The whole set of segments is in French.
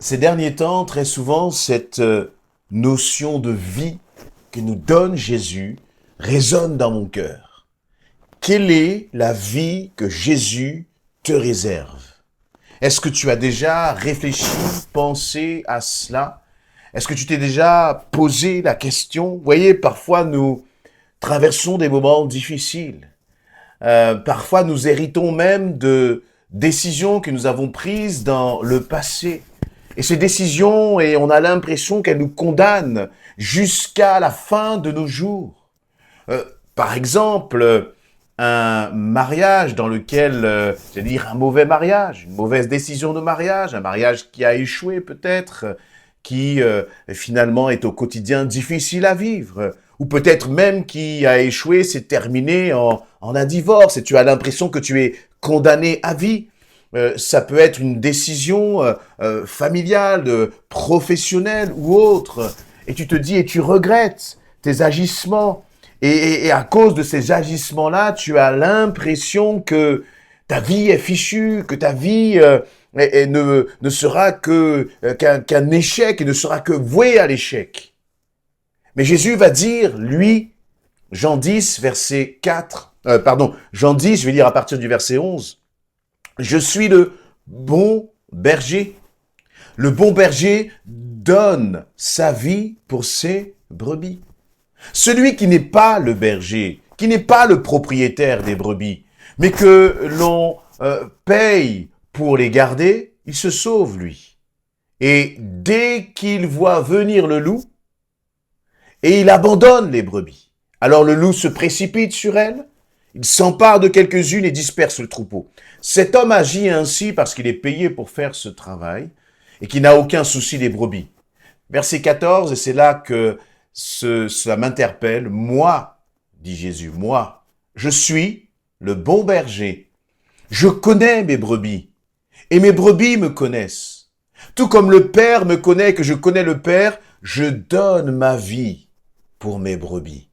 Ces derniers temps, très souvent, cette notion de vie que nous donne Jésus résonne dans mon cœur. Quelle est la vie que Jésus te réserve? Est-ce que tu as déjà réfléchi, pensé à cela? Est-ce que tu t'es déjà posé la question? Vous voyez, parfois nous traversons des moments difficiles. Parfois nous héritons même de décisions que nous avons prises dans le passé. Et ces décisions, et on a l'impression qu'elles nous condamnent jusqu'à la fin de nos jours. Euh, Par exemple, un mariage dans lequel, j'allais dire un mauvais mariage, une mauvaise décision de mariage, un mariage qui a échoué peut-être, qui finalement est au quotidien difficile à vivre, ou peut-être même qui a échoué, s'est terminé en un divorce, et tu as l'impression que tu es condamné à vie. Ça peut être une décision familiale, professionnelle ou autre, et tu te dis et tu regrettes tes agissements, et à cause de ces agissements-là, tu as l'impression que ta vie est fichue, que ta vie ne sera qu'un échec et ne sera que vouée à l'échec. Mais Jésus va dire, lui, Jean 10, verset 4, Jean 10, je vais lire à partir du verset 11, je suis le bon berger. Le bon berger donne sa vie pour ses brebis. Celui qui n'est pas le berger, qui n'est pas le propriétaire des brebis, mais que l'on paye pour les garder, il se sauve, lui. Et dès qu'il voit venir le loup, et il abandonne les brebis. Alors le loup se précipite sur elles, il s'empare de quelques-unes et disperse le troupeau. Cet homme agit ainsi parce qu'il est payé pour faire ce travail et qu'il n'a aucun souci des brebis. Verset 14, et c'est là que ça m'interpelle. Moi, dit Jésus, moi, je suis le bon berger. Je connais mes brebis et mes brebis me connaissent. Tout comme le Père me connaît, que je connais le Père, je donne ma vie pour mes brebis.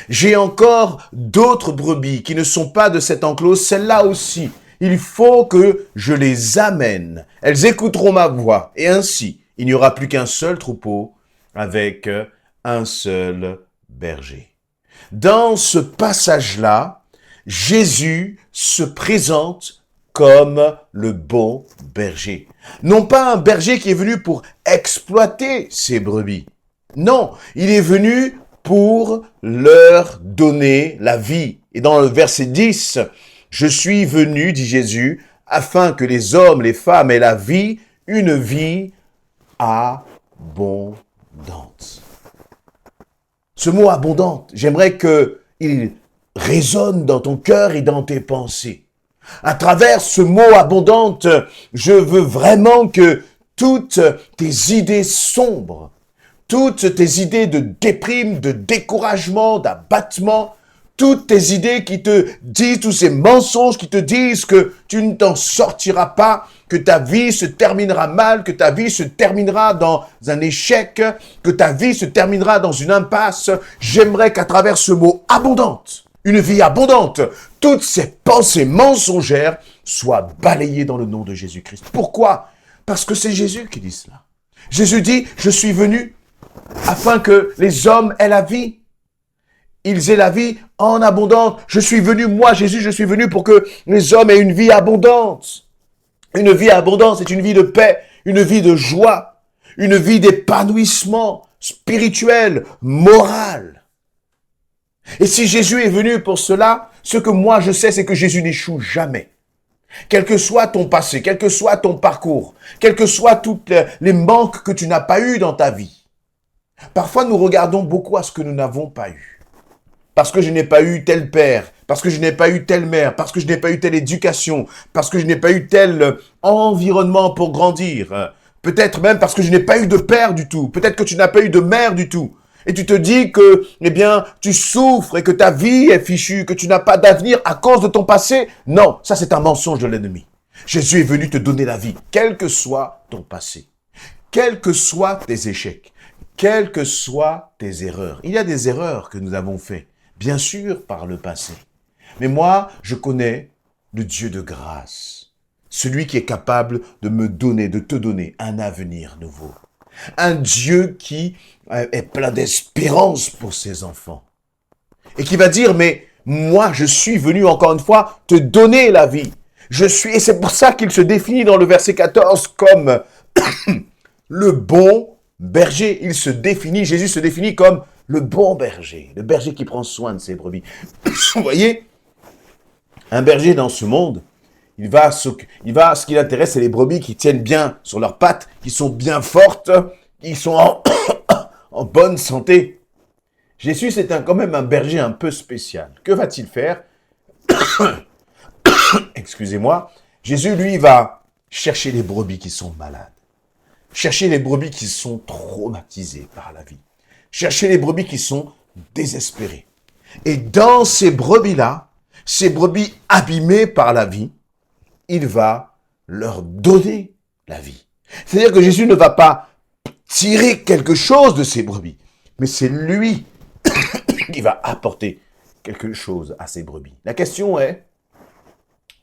J'ai encore d'autres brebis qui ne sont pas de cet enclos, celles-là aussi. Il faut que je les amène. Elles écouteront ma voix. Et ainsi, il n'y aura plus qu'un seul troupeau avec un seul berger. Dans ce passage-là, Jésus se présente comme le bon berger. Non pas un berger qui est venu pour exploiter ses brebis. Non, il est venu pour leur donner la vie. Et dans le verset 10, je suis venu, dit Jésus, afin que les hommes, les femmes aient la vie, une vie abondante. Ce mot abondante, j'aimerais qu'il résonne dans ton cœur et dans tes pensées. À travers ce mot abondante, je veux vraiment que toutes tes idées sombres, toutes tes idées de déprime, de découragement, d'abattement, toutes tes idées qui te disent, tous ces mensonges qui te disent que tu ne t'en sortiras pas, que ta vie se terminera mal, que ta vie se terminera dans un échec, que ta vie se terminera dans une impasse. J'aimerais qu'à travers ce mot abondante, une vie abondante, toutes ces pensées mensongères soient balayées dans le nom de Jésus-Christ. Pourquoi? Parce que c'est Jésus qui dit cela. Jésus dit, je suis venu afin que les hommes aient la vie. Ils aient la vie en abondance. Je suis venu, moi Jésus, je suis venu pour que les hommes aient une vie abondante. Une vie abondante, c'est une vie de paix, une vie de joie, une vie d'épanouissement spirituel, moral. Et si Jésus est venu pour cela, ce que moi je sais, c'est que Jésus n'échoue jamais. Quel que soit ton passé, quel que soit ton parcours, quels que soient tous les manques que tu n'as pas eus dans ta vie. Parfois, nous regardons beaucoup à ce que nous n'avons pas eu. Parce que je n'ai pas eu tel père, parce que je n'ai pas eu telle mère, parce que je n'ai pas eu telle éducation, parce que je n'ai pas eu tel environnement pour grandir. Peut-être même parce que je n'ai pas eu de père du tout. Peut-être que tu n'as pas eu de mère du tout. Et tu te dis que, eh bien, tu souffres et que ta vie est fichue, que tu n'as pas d'avenir à cause de ton passé. Non, ça c'est un mensonge de l'ennemi. Jésus est venu te donner la vie, quel que soit ton passé, quels que soient tes échecs, quelles que soient tes erreurs. Il y a des erreurs que nous avons faites, bien sûr, par le passé. Mais moi, je connais le Dieu de grâce. celui qui est capable de me donner, de te donner un avenir nouveau. Un Dieu qui est plein d'espérance pour ses enfants. Et qui va dire, mais moi, je suis venu encore une fois te donner la vie. Et c'est pour ça qu'il se définit dans le verset 14 comme le bon berger. Jésus se définit comme le bon berger, le berger qui prend soin de ses brebis. Vous voyez, un berger dans ce monde, ce qui l'intéresse, c'est les brebis qui tiennent bien sur leurs pattes, qui sont bien fortes, qui sont en bonne santé. Jésus, c'est quand même un berger un peu spécial. Que va-t-il faire? Excusez-moi. Jésus, lui, va chercher les brebis qui sont malades. Chercher les brebis qui sont traumatisées par la vie. Chercher les brebis qui sont désespérées. Et dans ces brebis-là, ces brebis abîmées par la vie, il va leur donner la vie. C'est-à-dire que Jésus ne va pas tirer quelque chose de ces brebis, mais c'est lui qui va apporter quelque chose à ces brebis. La question est,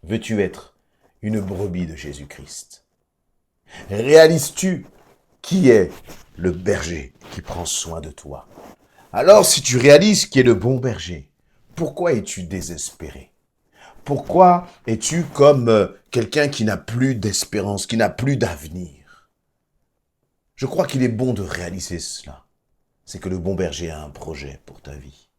veux-tu être une brebis de Jésus-Christ? Réalises-tu qui est le berger qui prend soin de toi? Alors, si tu réalises qui est le bon berger, pourquoi es-tu désespéré? Pourquoi es-tu comme quelqu'un qui n'a plus d'espérance, qui n'a plus d'avenir? Je crois qu'il est bon de réaliser cela. C'est que le bon berger a un projet pour ta vie.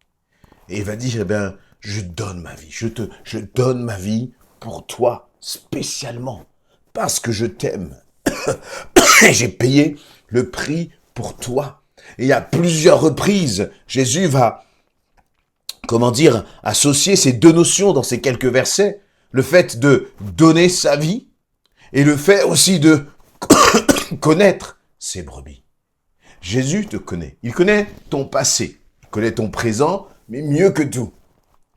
Et il va dire, eh bien, je donne ma vie. Je donne ma vie pour toi, spécialement, parce que je t'aime. J'ai payé le prix pour toi. Et à plusieurs reprises, Jésus va, associer ces deux notions dans ces quelques versets. Le fait de donner sa vie et le fait aussi de connaître ses brebis. Jésus te connaît. Il connaît ton passé. Il connaît ton présent, mais mieux que tout,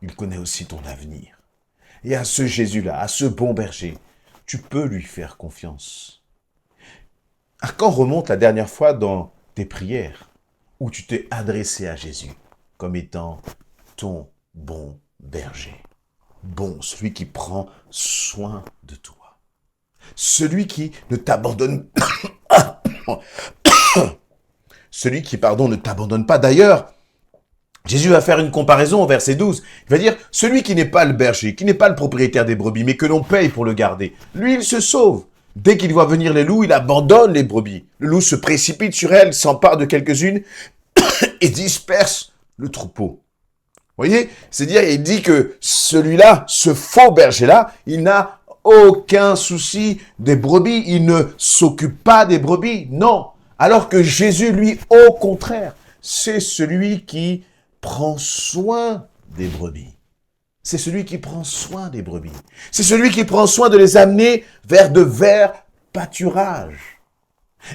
il connaît aussi ton avenir. Et à ce Jésus-là, à ce bon berger, tu peux lui faire confiance. À quand remonte la dernière fois dans tes prières où tu t'es adressé à Jésus comme étant ton bon berger? Bon, celui qui prend soin de toi. Celui qui ne t'abandonne celui qui, ne t'abandonne pas. D'ailleurs, Jésus va faire une comparaison au verset 12. Il va dire, celui qui n'est pas le berger, qui n'est pas le propriétaire des brebis, mais que l'on paye pour le garder, lui, il se sauve. Dès qu'il voit venir les loups, il abandonne les brebis. Le loup se précipite sur elles, s'empare de quelques-unes et disperse le troupeau. Vous voyez? C'est-à-dire, il dit que celui-là, ce faux berger-là, il n'a aucun souci des brebis. Il ne s'occupe pas des brebis. Non. Alors que Jésus, lui, au contraire, c'est celui qui prend soin des brebis. C'est celui qui prend soin des brebis. C'est celui qui prend soin de les amener vers de verts pâturages.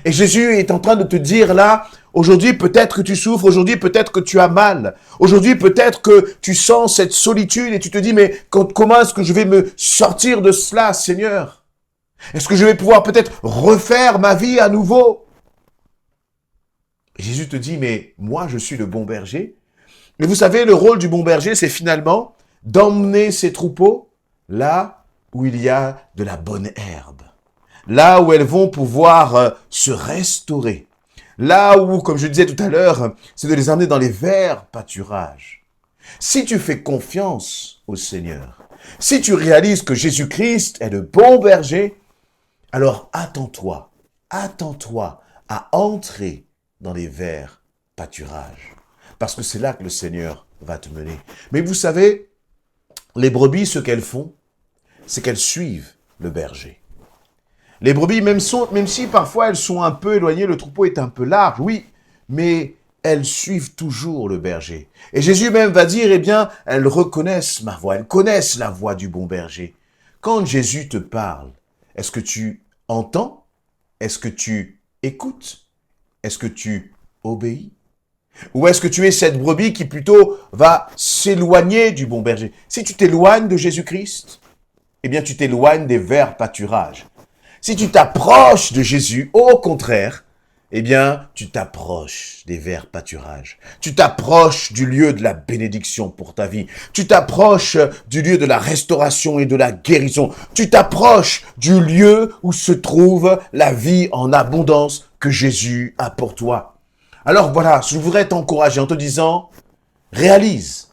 Et Jésus est en train de te dire là, aujourd'hui peut-être que tu souffres, aujourd'hui peut-être que tu as mal, aujourd'hui peut-être que tu sens cette solitude et tu te dis, mais comment est-ce que je vais me sortir de cela, Seigneur? Est-ce que je vais pouvoir peut-être refaire ma vie à nouveau? Et Jésus te dit, mais moi je suis le bon berger. Et vous savez, le rôle du bon berger, c'est finalement d'emmener ses troupeaux là où il y a de la bonne herbe. Là où elles vont pouvoir se restaurer. Là où, comme je disais tout à l'heure, c'est de les emmener dans les verts pâturages. Si tu fais confiance au Seigneur, si tu réalises que Jésus-Christ est le bon berger, alors attends-toi à entrer dans les verts pâturages. Parce que c'est là que le Seigneur va te mener. Mais vous savez, les brebis, ce qu'elles font, c'est qu'elles suivent le berger. Les brebis, même si parfois elles sont un peu éloignées, le troupeau est un peu large, oui, mais elles suivent toujours le berger. Et Jésus même va dire, eh bien, elles reconnaissent ma voix, elles connaissent la voix du bon berger. Quand Jésus te parle, est-ce que tu entends? Est-ce que tu écoutes? Est-ce que tu obéis? Ou est-ce que tu es cette brebis qui plutôt va s'éloigner du bon berger? Si tu t'éloignes de Jésus-Christ, eh bien tu t'éloignes des verts pâturages. Si tu t'approches de Jésus, au contraire, eh bien, tu t'approches des verts pâturages. Tu t'approches du lieu de la bénédiction pour ta vie. Tu t'approches du lieu de la restauration et de la guérison. Tu t'approches du lieu où se trouve la vie en abondance que Jésus a pour toi. Alors voilà, je voudrais t'encourager en te disant, réalise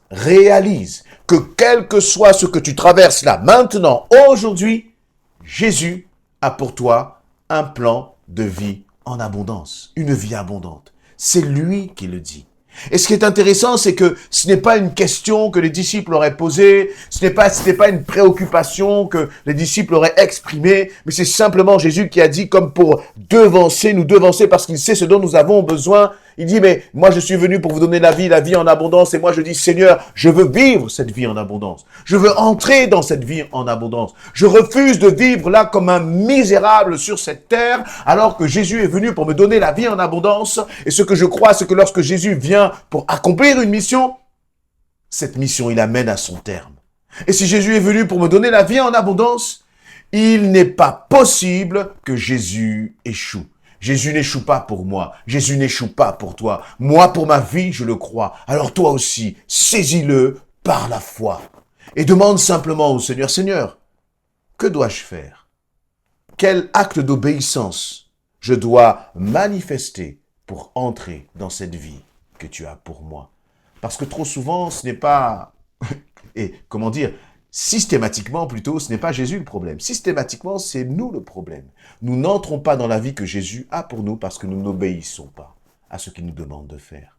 que quel que soit ce que tu traverses là, maintenant, aujourd'hui, Jésus a pour toi un plan de vie en abondance, une vie abondante. C'est lui qui le dit. Et ce qui est intéressant, c'est que ce n'est pas une question que les disciples auraient posée, ce n'est pas une préoccupation que les disciples auraient exprimée, mais c'est simplement Jésus qui a dit comme pour nous devancer parce qu'il sait ce dont nous avons besoin. Il dit, mais moi je suis venu pour vous donner la vie en abondance, et moi je dis, Seigneur, je veux vivre cette vie en abondance. Je veux entrer dans cette vie en abondance. Je refuse de vivre là comme un misérable sur cette terre, alors que Jésus est venu pour me donner la vie en abondance. Et ce que je crois, c'est que lorsque Jésus vient pour accomplir une mission, cette mission, il amène à son terme. Et si Jésus est venu pour me donner la vie en abondance, il n'est pas possible que Jésus échoue. Jésus n'échoue pas pour moi. Jésus n'échoue pas pour toi. Moi, pour ma vie, je le crois. Alors toi aussi, saisis-le par la foi. Et demande simplement au Seigneur, Seigneur, que dois-je faire? Quel acte d'obéissance je dois manifester pour entrer dans cette vie que tu as pour moi? Parce que trop souvent, ce n'est pas... Et comment dire, systématiquement plutôt, ce n'est pas Jésus le problème. Systématiquement, c'est nous le problème. Nous n'entrons pas dans la vie que Jésus a pour nous parce que nous n'obéissons pas à ce qu'il nous demande de faire.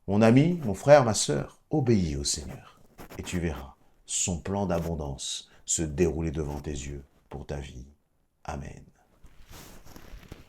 Mon ami, mon frère, ma sœur, obéis au Seigneur et tu verras son plan d'abondance se dérouler devant tes yeux pour ta vie. Amen.